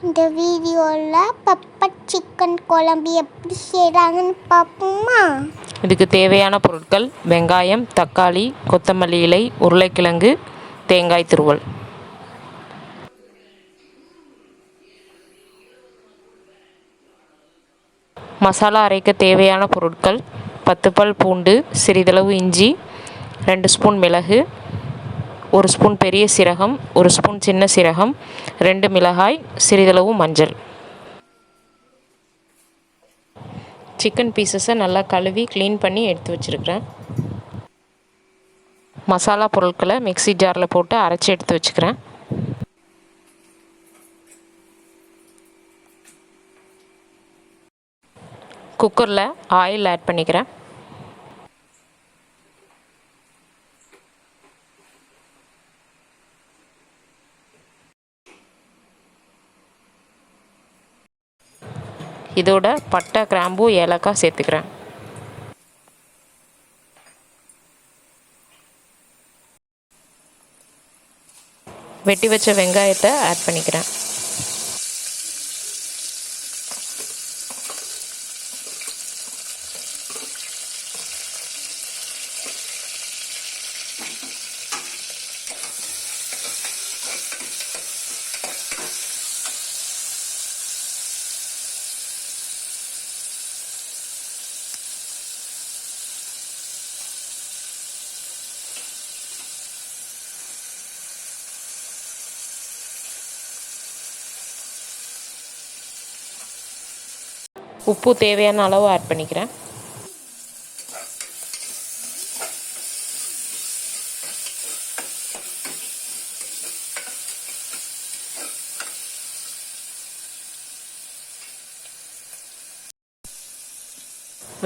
இந்த வீடியோவில் pepper chicken குழம்பு எப்படி செய்கிறாங்கன்னு பார்ப்போமா? இதுக்கு தேவையான பொருட்கள்: வெங்காயம், தக்காளி, கொத்தமல்லி இலை, உருளைக்கிழங்கு, தேங்காய் துருவல். மசாலா அரைக்க தேவையான பொருட்கள்: 10 பல் பூண்டு, சிறிதளவு இஞ்சி, 2 ஸ்பூன் மிளகு, 1 ஸ்பூன் பெரிய சீரகம், 1 ஸ்பூன் சின்ன சீரகம், 2 மிளகாய், சிறிதளவு மஞ்சள். சிக்கன் பீசஸை நல்லா கழுவி க்ளீன் பண்ணி எடுத்து வச்சுருக்கிறேன். மசாலா பொருட்களை மிக்ஸி ஜாரில் போட்டு அரைச்சி எடுத்து வச்சுக்கிறேன். குக்கரில் ஆயில் ஆட் பண்ணிக்கிறேன். இதோட பட்டை, கிராம்பு, ஏலக்காய் சேர்த்துக்கிறேன். வெட்டி வச்ச வெங்காயத்தை ஆட் பண்ணிக்கிறேன். உப்பு தேவையான அளவு ஆட் பண்ணிக்கிறேன்.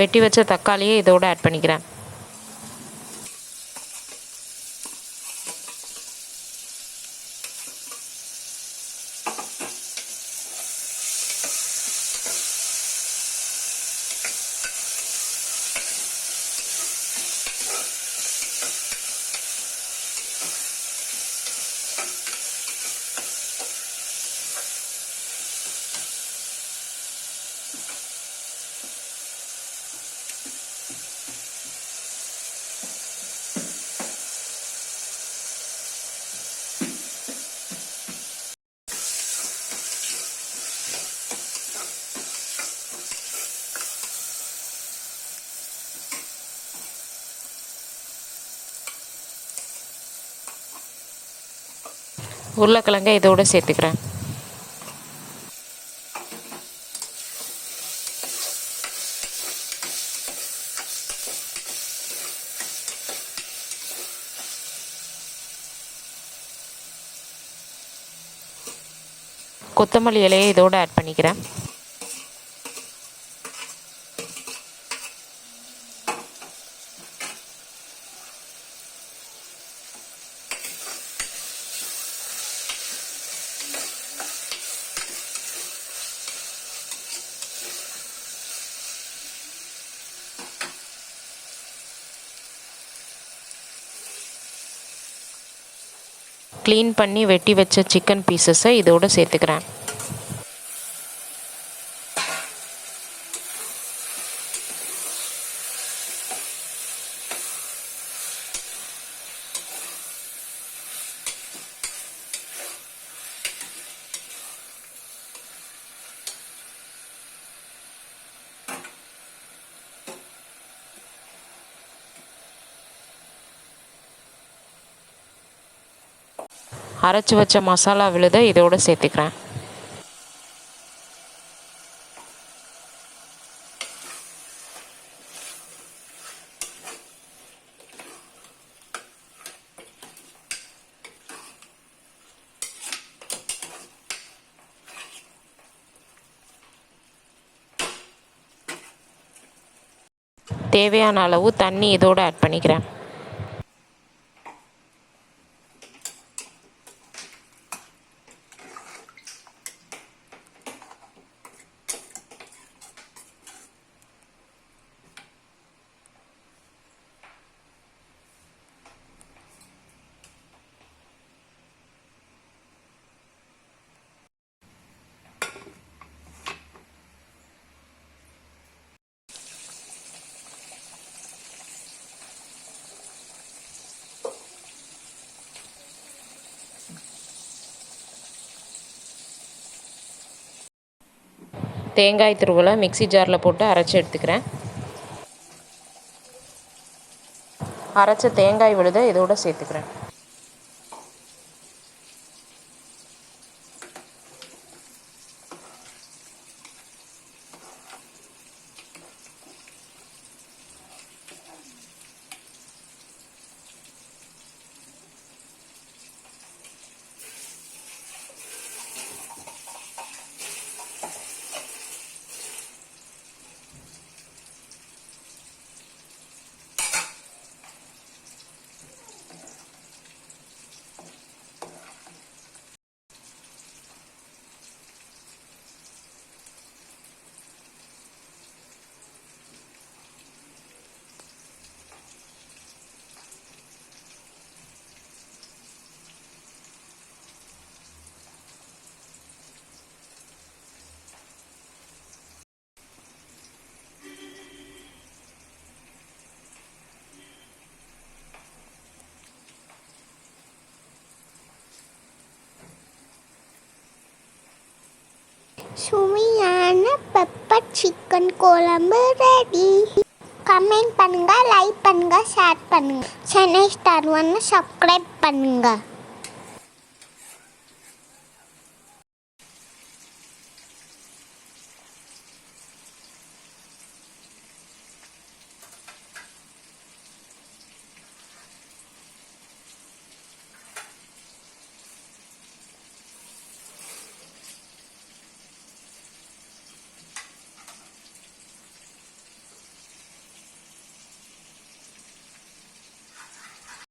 வெட்டி வச்ச தக்காளியை இதோட ஆட் பண்ணிக்கிறேன். உருளைக்கிழங்கை இதோடு சேர்த்துக்கிறேன். கொத்தமல்லி இலையை இதோடு ஆட் பண்ணிக்கிறேன். க்ளீன் பண்ணி வெட்டி வச்ச சிக்கன் பீசஸை இதோடு சேர்த்துக்கிறேன். அரைச்சி வச்ச மசாலா விழுதை இதோடு சேர்த்துக்கிறேன். தேவையான அளவு தண்ணி இதோடு ஆட் பண்ணிக்கிறேன். தேங்காய் துருவலை மிக்ஸி ஜாரில் போட்டு அரைச்சி எடுத்துக்கிறேன். அரைச்ச தேங்காய் விழுதை இதோட சேர்த்துக்கிறேன். சுவையான பெப்பர் சிக்கன் குழம்பு ரெடி. கமெண்ட் பண்ணுங்க, லைக் பண்ணுங்க, ஷேர் பண்ணுங்க. சென்னை ஸ்டார் 1 சப்ஸ்கிரைப் பண்ணுங்க.